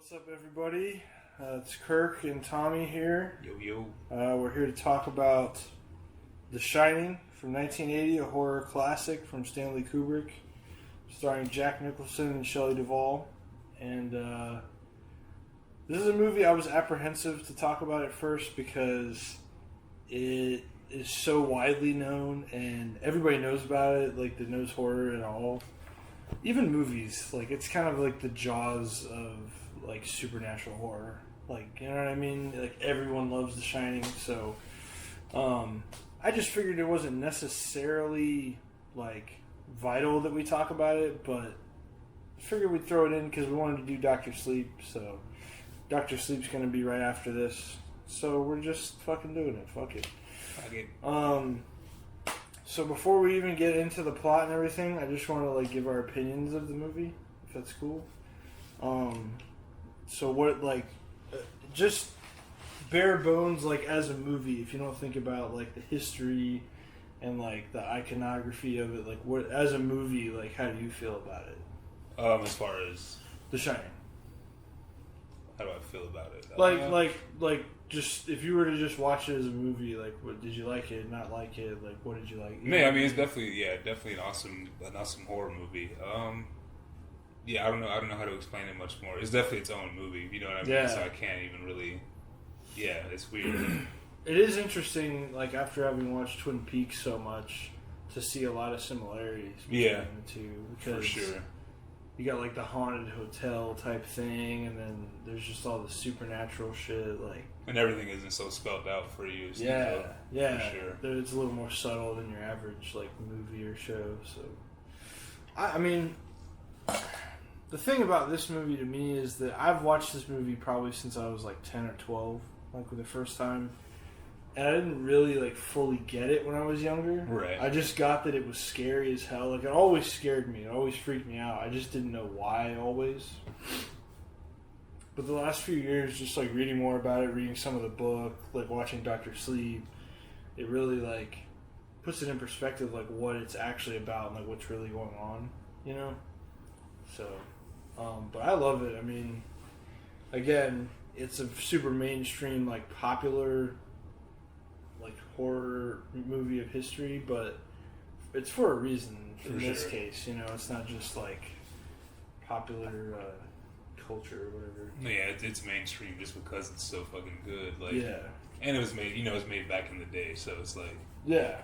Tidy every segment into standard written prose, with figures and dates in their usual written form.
What's up, everybody? It's Kirk and Tommy here. Yo. We're here to talk about The Shining from 1980, a horror classic from Stanley Kubrick, starring Jack Nicholson and Shelley Duvall. And this is a movie I was apprehensive to talk about at first because it is so widely known and everybody knows about it, like that knows horror and all. Even movies, like it's kind of like the Jaws of like supernatural horror, like, you know what I mean? Like everyone loves The Shining, so I just figured it wasn't necessarily like vital that we talk about it, but I figured we'd throw it in because we wanted to do Dr. Sleep, so Dr. Sleep's gonna be right after this, so we're just fucking doing it. Fuck it. So before we even get into the plot and everything, I just want to like give our opinions of the movie, if that's cool. So what, like, just bare bones, like as a movie, if you don't think about like the history and like the iconography of it, like what as a movie, like how do you feel about it? As far as The Shining. How do I feel about it? Like just if you were to just watch it as a movie, like what did you like it, not like it, like what did you like? I mean it's definitely an awesome horror movie. I don't know how to explain it much more. It's definitely its own movie, you know what I mean? Yeah. So I can't even really. Yeah, it's weird. It is interesting, like after having watched Twin Peaks so much, to see a lot of similarities between the two. Because for sure. You got like the haunted hotel type thing, and then there's just all the supernatural shit, like. And everything isn't so spelled out for you. So Yeah. For sure. It's a little more subtle than your average like movie or show. So, I mean, the thing about this movie to me is that I've watched this movie probably since I was like 10 or 12, like for the first time. And I didn't really like fully get it when I was younger. Right. I just got that it was scary as hell. Like it always scared me. It always freaked me out. I just didn't know why always. But the last few years, just like reading more about it, reading some of the book, like watching Dr. Sleep, it really like puts it in perspective, like what it's actually about and like what's really going on, you know? So, but I love it. I mean, again, it's a super mainstream, like popular, like horror movie of history, but it's for a reason in this case, you know, it's not just like popular culture or whatever. Yeah, it's mainstream just because it's so fucking good. Like, yeah. And it was made, it was made back in the day, so it's like. Yeah.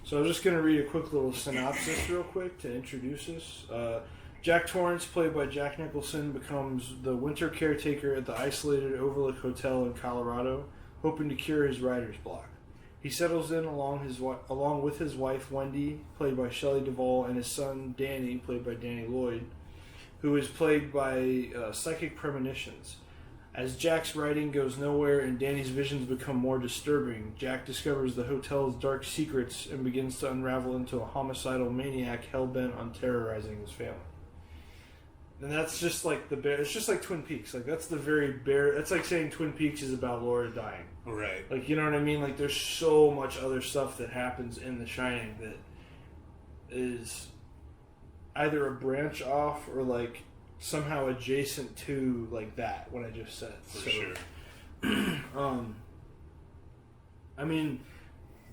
So I'm just going to read a quick little synopsis real quick to introduce us. Jack Torrance, played by Jack Nicholson, becomes the winter caretaker at the isolated Overlook Hotel in Colorado, hoping to cure his writer's block. He settles in along with his wife Wendy, played by Shelley Duvall, and his son Danny, played by Danny Lloyd, who is plagued by psychic premonitions. As Jack's writing goes nowhere and Danny's visions become more disturbing, Jack discovers the hotel's dark secrets and begins to unravel into a homicidal maniac hell-bent on terrorizing his family. And that's just like it's just like Twin Peaks. Like that's the very bare. That's like saying Twin Peaks is about Laura dying. Right. Like, you know what I mean? Like there's so much other stuff that happens in The Shining that is either a branch off or like somehow adjacent to like that, what I just said. For sure. I mean,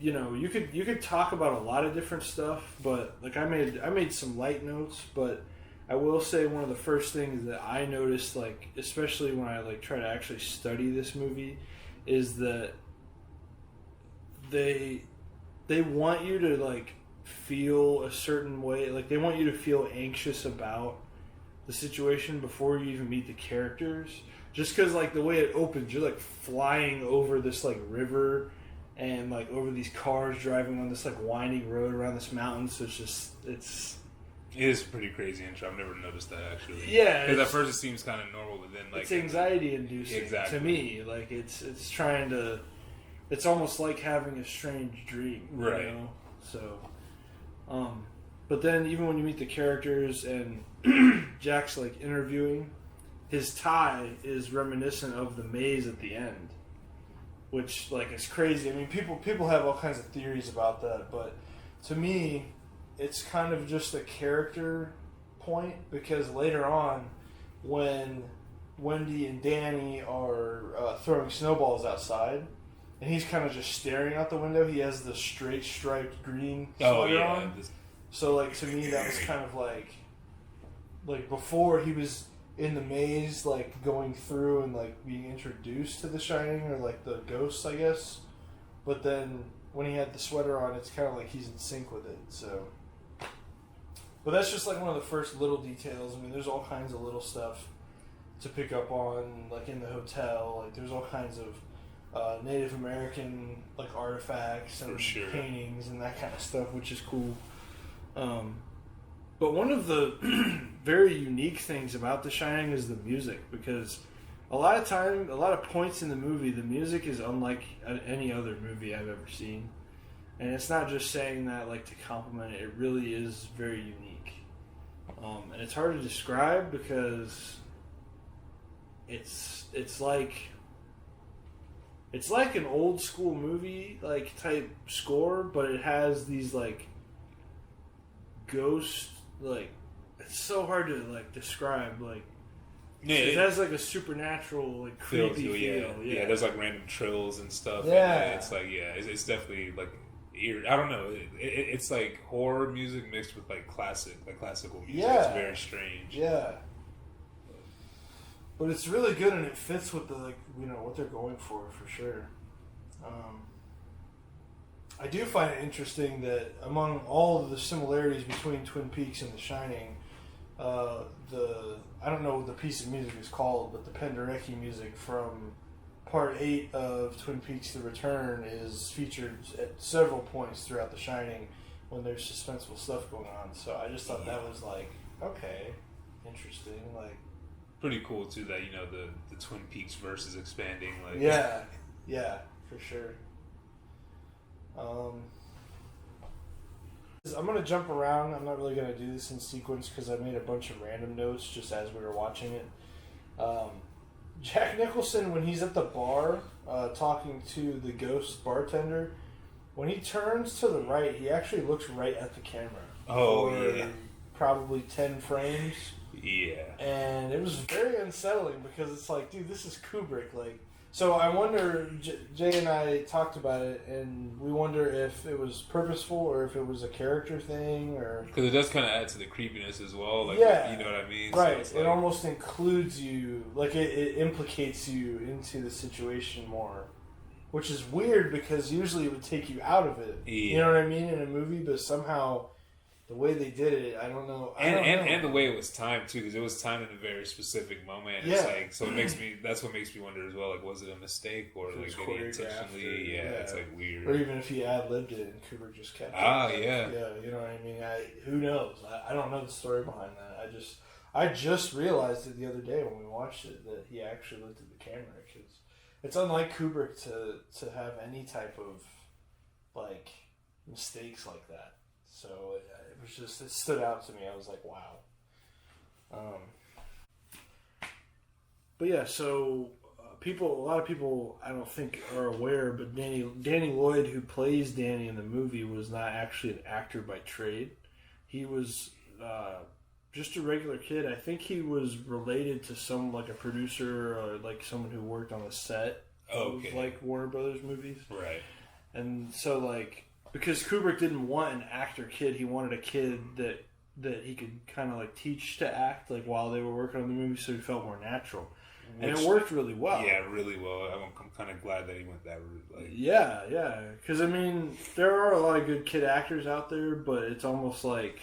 you know, you could talk about a lot of different stuff, but like I made some light notes, but I will say one of the first things that I noticed, like especially when I like try to actually study this movie, is that they want you to like feel a certain way, like they want you to feel anxious about the situation before you even meet the characters. Just because like the way it opens, you're like flying over this like river and like over these cars driving on this like winding road around this mountain. So it is a pretty crazy intro. I've never noticed that actually. Yeah, because at first it seems kind of normal, but then like it's anxiety inducing to me. Like it's trying to. It's almost like having a strange dream, right? You know? So, but then even when you meet the characters and Jack's like interviewing, his tie is reminiscent of the maze at the end, which like is crazy. I mean, people have all kinds of theories about that, but to me, it's kind of just a character point because later on, when Wendy and Danny are throwing snowballs outside, and he's kind of just staring out the window. He has the straight striped green sweater on. So like to me that was kind of like before he was in the maze, like going through and like being introduced to The Shining or like the ghosts, I guess. But then when he had the sweater on, it's kind of like he's in sync with it. So, but that's just like one of the first little details. I mean, there's all kinds of little stuff to pick up on, like in the hotel. Like there's all kinds of Native American like artifacts and paintings and that kind of stuff, which is cool. But one of the very unique things about The Shining is the music, because a lot of points in the movie, the music is unlike any other movie I've ever seen. And it's not just saying that like to compliment it, it really is very unique. And it's hard to describe because it's like an old school movie like type score, but it has these like ghost, like, it's so hard to like describe, like it has like a supernatural, like creepy feel. Yeah, there's like random trills and stuff. Yeah, and it's like it's definitely like I don't know. It's like horror music mixed with like classical music. Yeah, it's very strange. Yeah, but it's really good and it fits with the what they're going for sure. I do find it interesting that among all of the similarities between Twin Peaks and The Shining, I don't know what the piece of music is called, but the Penderecki music from Part 8 of Twin Peaks: The Return is featured at several points throughout The Shining when there's suspenseful stuff going on. So I just thought that was like, okay, interesting, like pretty cool too that the Twin Peaks verse is expanding. Like yeah, for sure. I'm going to jump around. I'm not really going to do this in sequence because I made a bunch of random notes just as we were watching it. Jack Nicholson, when he's at the bar talking to the ghost bartender, when he turns to the right, he actually looks right at the camera. For probably 10 frames. Yeah. And it was very unsettling because it's like, dude, this is Kubrick. Like, so I wonder, Jay and I talked about it, and we wonder if it was purposeful or if it was a character thing, or because it does kind of add to the creepiness as well. Like, yeah, you know what I mean? Right. So it almost includes you, like it implicates you into the situation more, which is weird because usually it would take you out of it. Yeah. You know what I mean, in a movie, but somehow the way they did it, I don't know. And the way it was timed too, because it was timed in a very specific moment. It's like, so it makes me. That's what makes me wonder as well. Like, was it a mistake or like did he intentionally? Yeah, it's like weird. Or even if he ad-libbed it and Kubrick just kept. Yeah. Yeah, you know what I mean. Who knows? I don't know the story behind that. I just realized it the other day when we watched it that he actually looked at the camera, because it's unlike Kubrick to have any type of like mistakes like that. So it stood out to me. I was like, wow. But yeah, so a lot of people I don't think are aware, but Danny Lloyd, who plays Danny in the movie, was not actually an actor by trade. He was just a regular kid. I think he was related to some, like a producer or like someone who worked on the set of like Warner Brothers movies. Right. And so like, because Kubrick didn't want an actor kid, he wanted a kid that he could kind of like teach to act like while they were working on the movie, so he felt more natural. And it worked really well. Yeah, really well. I'm kind of glad that he went that route. Like, yeah. Because I mean, there are a lot of good kid actors out there, but it's almost like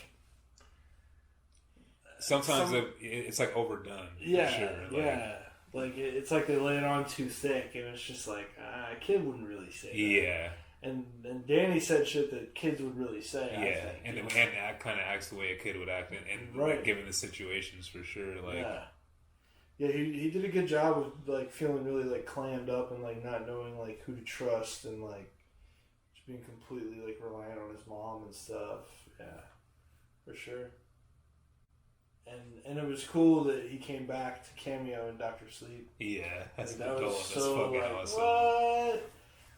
sometimes it's like overdone. Yeah, for sure. Like, yeah. Like it's like they lay it on too thick, and it's just like a kid wouldn't really say that. Yeah. And Danny said shit that kids would really say. Yeah, I think. and kind of acts the way a kid would act, and like, given the situations for sure. Like, yeah, he did a good job of like feeling really like clammed up and like not knowing like who to trust and like just being completely like reliant on his mom and stuff. Yeah, for sure. And it was cool that he came back to cameo in Dr. Sleep. Yeah, that's like, fucking awesome. What?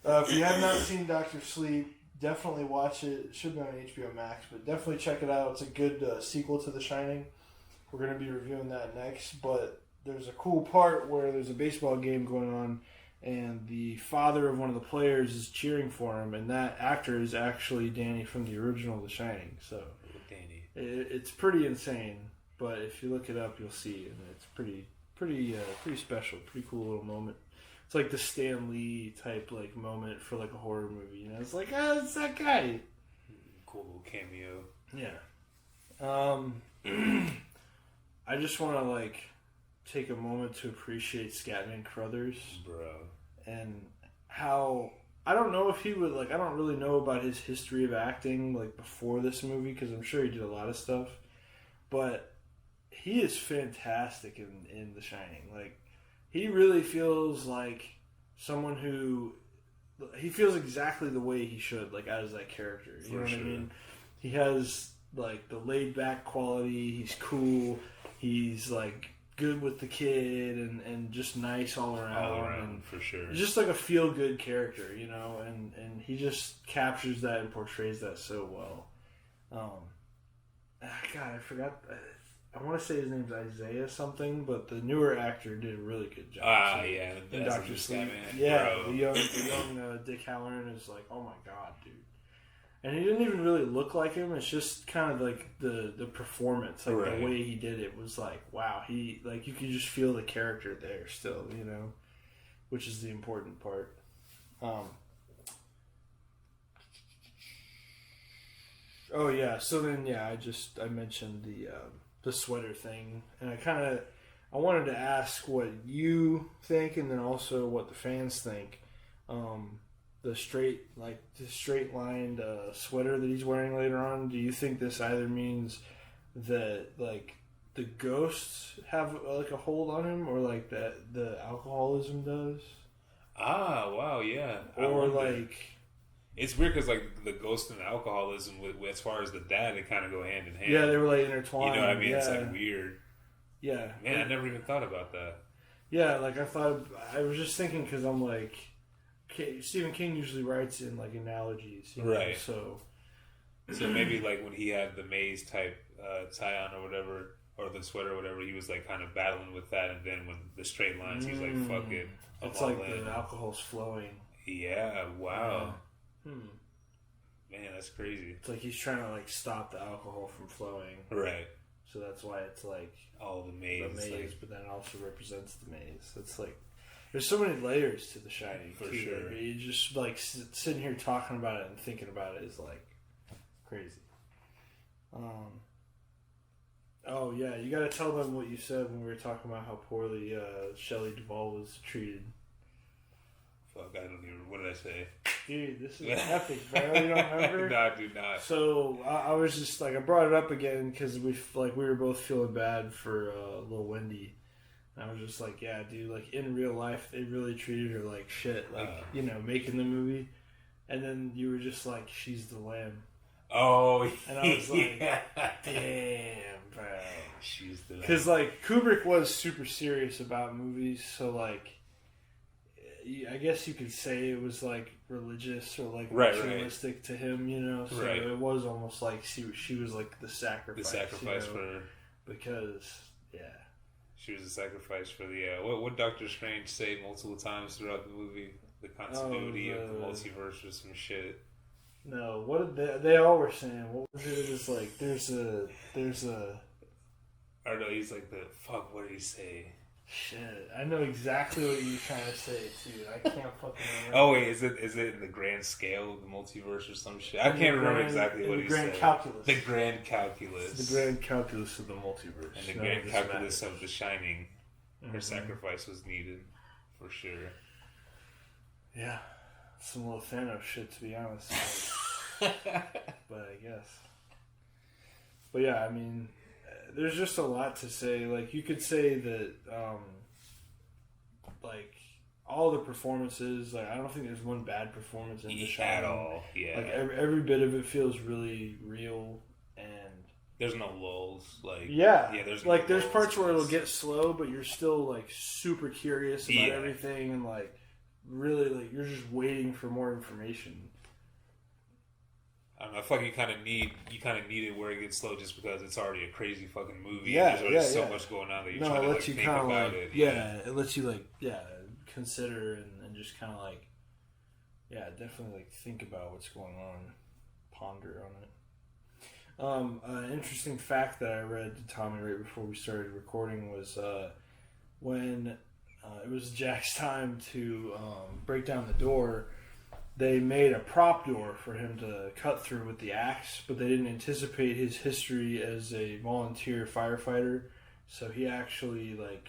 If you have not seen Dr. Sleep, definitely watch it. It should be on HBO Max, but definitely check it out. It's a good sequel to The Shining. We're going to be reviewing that next, but there's a cool part where there's a baseball game going on, and the father of one of the players is cheering for him, and that actor is actually Danny from the original The Shining. So Danny, it's pretty insane. But if you look it up, you'll see, and it's pretty special, pretty cool little moment. It's like the Stan Lee type like moment for like a horror movie. You know, it's like, it's that guy. Cool little cameo. Yeah. I just want to like take a moment to appreciate Scatman Crothers, bro, and how I don't know if he would like. I don't really know about his history of acting like before this movie because I'm sure he did a lot of stuff, but he is fantastic in The Shining. Like, he really feels like someone who he feels exactly the way he should, like as that character. You know what I mean? He has like the laid back quality. He's cool. He's like good with the kid and just nice all around. All around, for sure. Just like a feel good character, you know, and he just captures that and portrays that so well. God, I forgot. I want to say his name's Isaiah something, but the newer actor did a really good job. Yeah, in Dr. Sleep. Yeah, the young Dick Halloran is like, oh my god, dude. And he didn't even really look like him. It's just kind of like the performance, like the way he did it was like, wow. He like you could just feel the character there still, you know, which is the important part. Oh yeah. So then I mentioned the sweater thing, and I wanted to ask what you think, and then also what the fans think. The straight lined sweater that he's wearing later on. Do you think this either means that like the ghosts have like a hold on him, or like that the alcoholism does? Wow, yeah. Or like it's weird because like the ghost and the alcoholism, with as far as the dad, they kind of go hand in hand. Yeah, they were like intertwined. You know what I mean? Yeah. It's like weird. Yeah, man, I never even thought about that. Yeah, like I was just thinking because I'm like. Stephen King usually writes in like analogies, you know? Right? So maybe like when he had the maze type tie on or whatever, or the sweater or whatever, he was like kind of battling with that, and then when the straight lines, he's like, "Fuck it." It's like the alcohol's flowing. Yeah. Wow. Yeah. Man, that's crazy. It's like he's trying to like stop the alcohol from flowing. Right. So that's why it's like all the maze, but then it also represents the maze. It's like. There's so many layers to The Shining. For sure. You just like sitting here talking about it and thinking about it is like crazy. Oh yeah, you got to tell them what you said when we were talking about how poorly Shelley Duvall was treated. Fuck, I don't even. What did I say? Dude, this is epic, bro. You don't remember? No, I do not. So I was just like, I brought it up again because we were both feeling bad for little Wendy. I was just like, yeah, dude, like, in real life, they really treated her like shit, like, you know, making the movie. And then you were just like, she's the lamb. Oh, and I was like, damn, bro. She's the lamb. Because, like, Kubrick was super serious about movies, so, like, I guess you could say it was, like, religious or, like, ritualistic to him, you know? So it was almost like she was, like, the sacrifice. The sacrifice, you know? For her. Because, yeah. She was a sacrifice for the what Doctor Strange say multiple times throughout the movie, the continuity of the multiverse or some shit. No, what did they all were saying? What was it? It was like there's a. I don't know. He's like the fuck. What did he say? Shit, I know exactly what you're trying to say too. I can't fucking remember. Oh wait, is it in the grand scale of the multiverse or some shit? I can't remember exactly what he said. The grand calculus. The grand calculus. The grand calculus of the multiverse. And the grand calculus of The Shining. Her sacrifice was needed, for sure. Yeah, some little Thanos shit, to be honest. But I guess. But yeah, I mean. There's just a lot to say. Like, you could say that, like, all the performances, like, I don't think there's one bad performance in The Shining. At all, yeah. Like, every bit of it feels really real, and... There's no lulls, like... Yeah, there's like, there's parts where it'll get slow, but you're still, like, super curious about everything, and, like, really, like, you're just waiting for more information. I don't know. I feel like you kind of need it where it gets slow, just because it's already a crazy fucking movie. Yeah, and there's already so much going on that you're trying to like think about it. It lets you like consider and just kind of like definitely like think about what's going on, ponder on it. An interesting fact that I read to Tommy right before we started recording was when it was Jack's time to break down the door. They made a prop door for him to cut through with the axe, but they didn't anticipate his history as a volunteer firefighter, so he actually like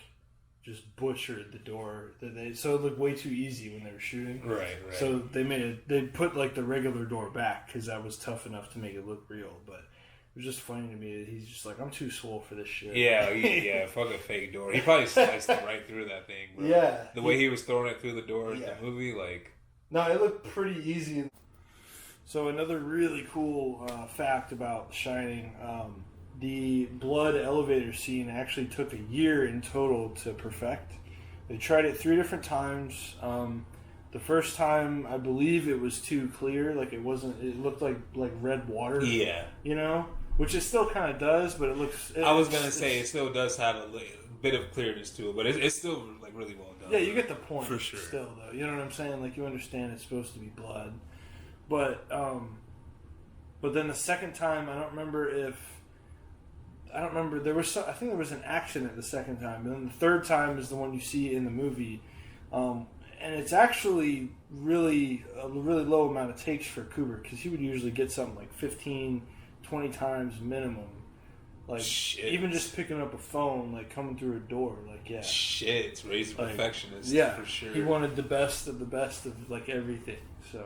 just butchered the door. So it looked way too easy when they were shooting. Right. So they put like the regular door back because that was tough enough to make it look real. But it was just funny to me that he's just like, I'm too swole for this shit. Yeah, fuck a fake door. He probably sliced it right through that thing, bro. Yeah. The way he was throwing it through the door in the movie, like... No, it looked pretty easy. So another really cool fact about The Shining, the blood elevator scene actually took a year in total to perfect. They tried it 3 different times. The first time, I believe it was too clear, like it wasn't. It looked like red water. Yeah, you know, which it still kind of does, but it looks. I was gonna say it still does have a bit of clearness to it, but it's still like really well done. Yeah, you get the point for sure. Still, though, you know what I'm saying? Like you understand it's supposed to be blood, but then the second time, I don't remember. There was I think there was an accident the second time, and then the third time is the one you see in the movie, and it's actually really a really low amount of takes for Kubrick because he would usually get something like 15, 20 times minimum. Like, shit. Even just picking up a phone, like, coming through a door, like, yeah. Shit, it's raised like, perfectionist, for sure. He wanted the best of, like, everything, so...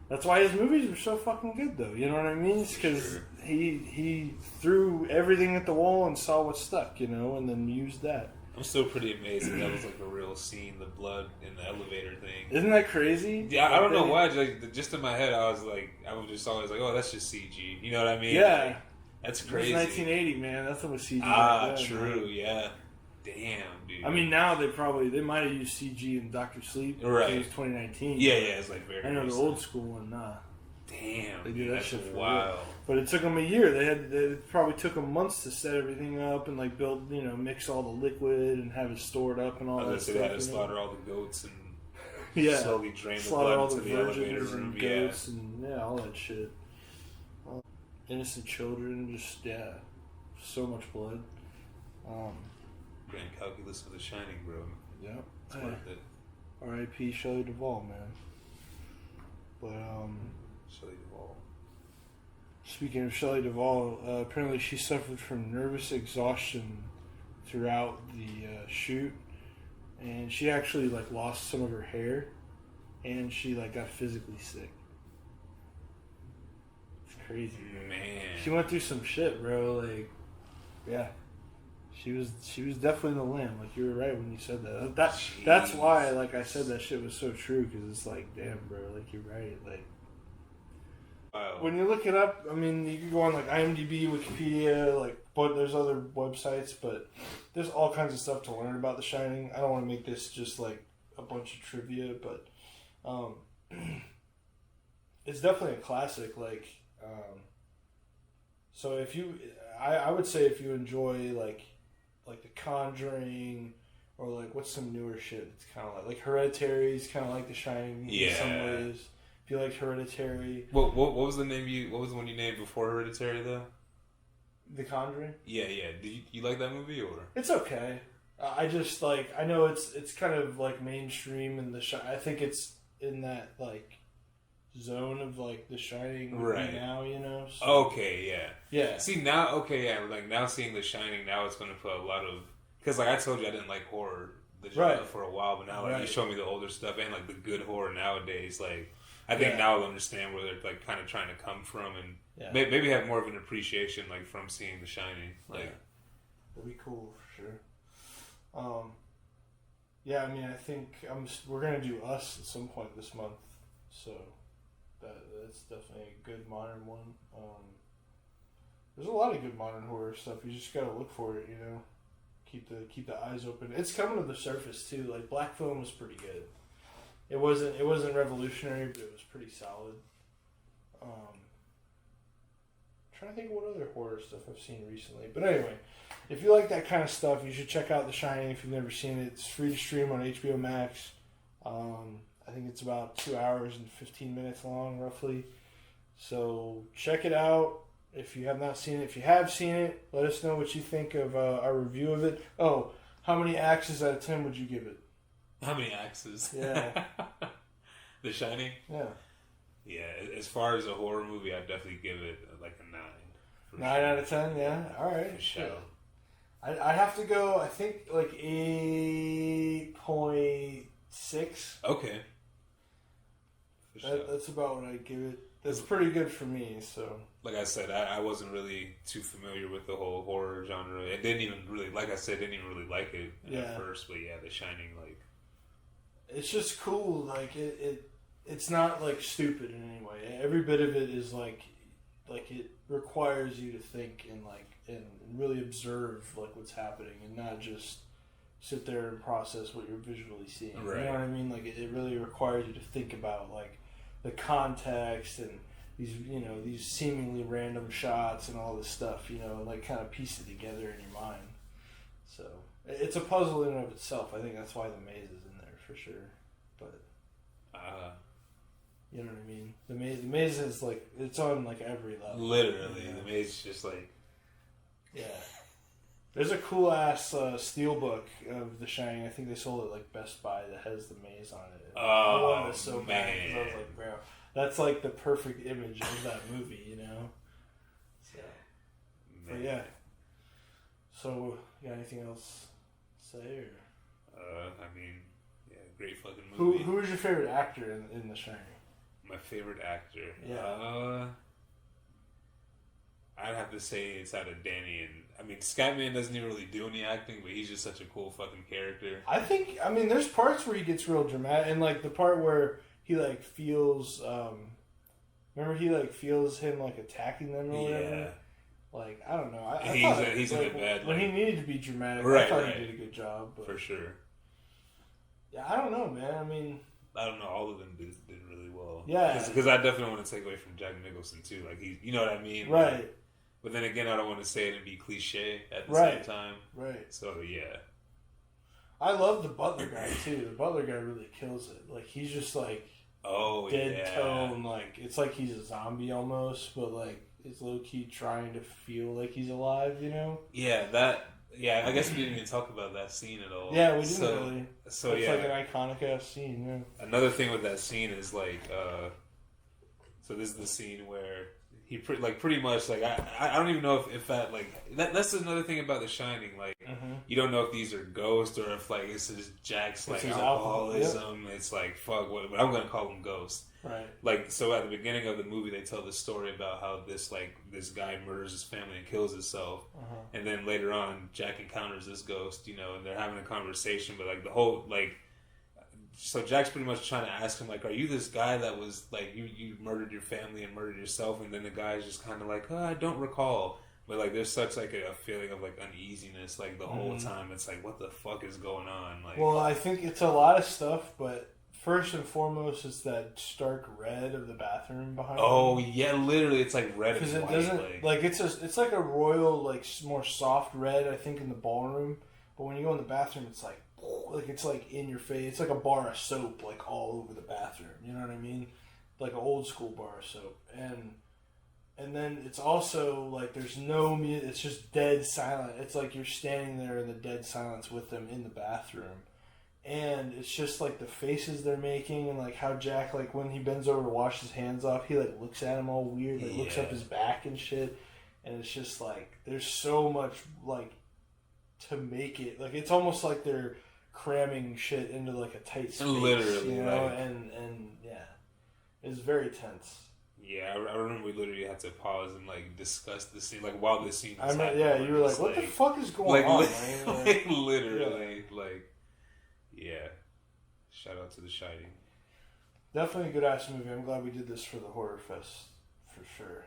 That's why his movies are so fucking good, though, you know what I mean? Because he threw everything at the wall and saw what stuck, you know, and then used that. I'm still pretty amazed that was, like, a real scene, the blood in the elevator thing. Isn't that crazy? Yeah, I don't know why, just in my head, I was just always like, oh, that's just CG, you know what I mean? Yeah. Like, that's crazy. It was 1980, man. Nothing was CG. True. Yeah. Damn, dude. I mean, now they might have used CG in Dr. Sleep. Right. It was 2019. Yeah, it's like very. I know the old school one. Nah. Damn. They do that shit for wild. real. But it took them a year. It probably took them months to set everything up and like build, mix all the liquid and have it stored up and all that stuff. They had to slaughter all the goats and slowly drain the slaughter blood all into the the elevator virgins room. And goats and all that shit. Innocent children, so much blood. Grand calculus of The Shining, bro. Yep. It's worth it. R.I.P. Shelley Duvall, man. But Shelley Duvall. Speaking of Shelley Duvall, apparently she suffered from nervous exhaustion throughout the shoot, and she actually like lost some of her hair, and she like got physically sick. Crazy, man. She went through some shit, bro. Like, yeah, she was definitely the limb. Like you were right when you said that. That's why, like I said, that shit was so true because it's like, damn, bro. Like you're right. Like when you look it up, I mean, you can go on like IMDb, Wikipedia, but there's other websites, but there's all kinds of stuff to learn about The Shining. I don't want to make this just like a bunch of trivia, but it's definitely a classic. Like. So if you, I would say if you enjoy like The Conjuring or like what's some newer shit, it's kind of like Hereditary is kind of like The Shining in some ways. If you like Hereditary, what was the name what was the one you named before Hereditary though? The Conjuring. Yeah. Did you like that movie or? It's okay. I just like I know it's kind of like mainstream and I think it's in that like. Zone of like The Shining right now, so. Okay, yeah. See now, like now seeing The Shining, now it's going to put a lot of because like I told you I didn't like horror the genre for a while, but now like you show me the older stuff and like the good horror nowadays, like I think now I'll understand where they're like kind of trying to come from and maybe have more of an appreciation like from seeing The Shining, like that'd be cool for sure. Yeah, I mean I think we're gonna do Us at some point this month, so. That's definitely a good modern one. There's a lot of good modern horror stuff. You just gotta look for it, Keep the eyes open. It's coming to the surface too. Like Black Phone was pretty good. It wasn't revolutionary, but it was pretty solid. trying to think of what other horror stuff I've seen recently. But anyway, if you like that kind of stuff, you should check out The Shining if you've never seen it. It's free to stream on HBO Max. I think it's about 2 hours and 15 minutes long, roughly. So check it out if you have not seen it. If you have seen it, let us know what you think of our review of it. Oh, how many axes out of 10 would you give it? How many axes? Yeah. The Shining? Yeah. Yeah, as far as a horror movie, I'd definitely give it like a 9. 9 out of 10, yeah? Alright. For sure. I have to go, I think, like 8.6. Okay. For sure. That's about what I give it. That's pretty good for me, so. Like I said, I wasn't really too familiar with the whole horror genre. I didn't even really, like I said, didn't even really like it at first. But yeah, The Shining, like. It's just cool. Like, it's not, like, stupid in any way. Every bit of it is, like it requires you to think and, like, and really observe, like, what's happening and not just sit there and process what you're visually seeing. Right. You know what I mean? Like, it really requires you to think about, like, the context and these, you know, these seemingly random shots and all this stuff, you know, and, like, kind of piece it together in your mind. So, it's a puzzle in and of itself. I think that's why the maze is in there, for sure. But, you know what I mean? The maze is, like, it's on, like, every level. Literally. You know? The maze is just, like... Yeah. There's a cool-ass steelbook of The Shining. I think they sold it at, like, Best Buy that has the maze on it. And I wanted it so bad because I was like, bro, that's, like, the perfect image of that movie, you know? So, but, yeah. So, you got anything else to say? Or? I mean, yeah, great fucking movie. Who is your favorite actor in The Shining? My favorite actor? Yeah. I'd have to say it's out of Danny and... I mean, Scatman doesn't even really do any acting, but he's just such a cool fucking character. I mean, there's parts where he gets real dramatic, and, like, the part where he, like, feels, remember he, like, feels him, like, attacking them or whatever? Yeah. Like, I don't know. He's in a bad... When he needed to be dramatic, right, I thought he did a good job. But, for sure. Yeah, I don't know, man. I mean... I don't know. All of them did really well. Yeah. Because I definitely want to take away from Jack Nicholson, too. Like, you know what I mean? Right. Like, but then again, I don't want to say it and be cliche at the same time. Right. So, yeah. I love the butler guy, too. The butler guy really kills it. Like, he's just, like, dead tone. Like, it's like he's a zombie almost, but, like, it's low-key trying to feel like he's alive, you know? Yeah, I guess we didn't even talk about that scene at all. Yeah, we didn't really. So, it's like an iconic-ass scene, yeah. Another thing with that scene is, like, so this is the scene where... He pretty much like I don't even know if that like that's another thing about The Shining, like you don't know if these are ghosts or if like this is Jack's like alcoholism. It's like fuck what I'm gonna call them ghosts. Right. Like so at the beginning of the movie they tell the story about how this guy murders his family and kills himself, and then later on Jack encounters this ghost, you know, and they're having a conversation, but like the whole like. So Jack's pretty much trying to ask him, like, are you this guy that was, like, you murdered your family and murdered yourself? And then the guy's just kind of like, oh, I don't recall. But, like, there's such, like, a feeling of, like, uneasiness, like, the whole time. It's like, what the fuck is going on? Like, well, I think it's a lot of stuff, but first and foremost is that stark red of the bathroom behind him. Oh, yeah, literally, it's, like, red and white. Because it doesn't, like, it's like a royal, like, more soft red, I think, in the ballroom. But when you go in the bathroom, it's like it's like in your face. It's like a bar of soap, like all over the bathroom. You know what I mean? Like an old school bar of soap. And then it's also like there's no music. It's just dead silent. It's like you're standing there in the dead silence with them in the bathroom. And it's just like the faces they're making and like how Jack, like when he bends over to wash his hands off, he like looks at him all weird, like looks up his back and shit. And it's just like there's so much like to make it like it's almost like they're cramming shit into like a tight space, literally, you know, and yeah, it's very tense. Yeah, I remember we literally had to pause and like discuss the scene, like while the scene was happening. Yeah, you were like, "What the fuck is going on?" Like, literally, like, yeah. Shout out to The Shining. Definitely a good ass movie. I'm glad we did this for the HorrorFest for sure.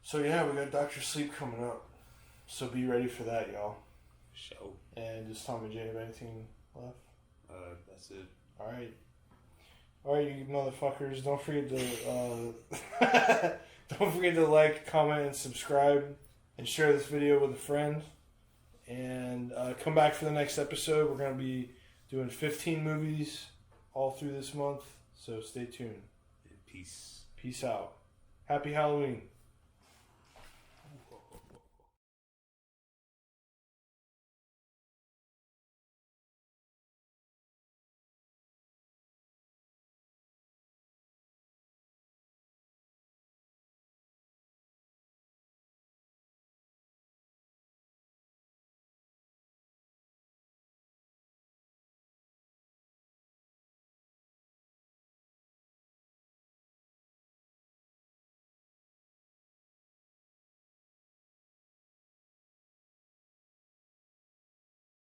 So yeah, we got Dr. Sleep coming up. So be ready for that, y'all. Show. And does Tom and Jay have anything left? That's it. Alright. All right, you motherfuckers! Don't forget to don't forget to like, comment, and subscribe, and share this video with a friend. And come back for the next episode. We're gonna be doing 15 movies all through this month, so stay tuned. Peace. Peace out. Happy Halloween.